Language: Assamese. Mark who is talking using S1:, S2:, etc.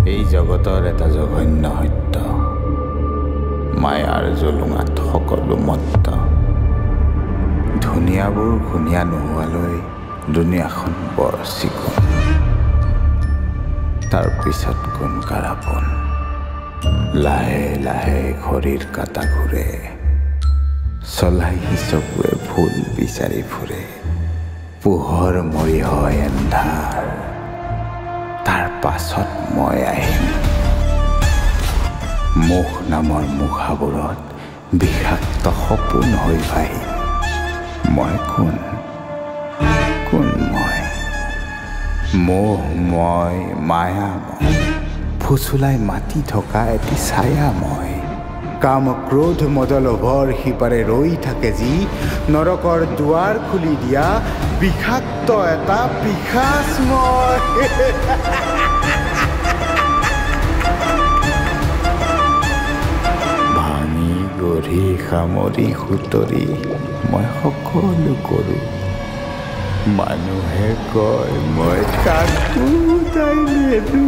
S1: এই জগতৰ এটা জঘন্য সত্য, মায়াৰ জলুঙাত সকলো মত্ত। ধুনীয়াবোৰ ঘূণীয়া নোহোৱালৈ দুনিয়াখন বৰ চিকুণ, তাৰ পিছত কোন কাৰাপোন। লাহে লাহে ঘড়ীৰ কাঁটা ঘূৰে, চলাই চকুৱে ভুল বিচাৰি ফুৰে। পোহৰ মৰি হয় এন্ধাৰ, তাৰ পাছত মই আহিম। মুখ নামৰ মুখাবোৰত বিষাক্ত সপোন হৈ ভাহিম। মই কোন মই? মোহ মই, মায়া মই, ফুচুলাই মাতি থকা এটি ছায়া মই। কাম ক্ৰোধ মদ লোভৰ সিপাৰে ৰৈ থাকে যি, নৰকৰ দুৱাৰ খুলি দিয়া বিষাক্ত এটা পিশাচ মই। ভাঙি গঢ়ি সামৰি সুতৰি মই সকলো কৰোঁ। মানুহে কয় মই কাকো তাই নেৰো।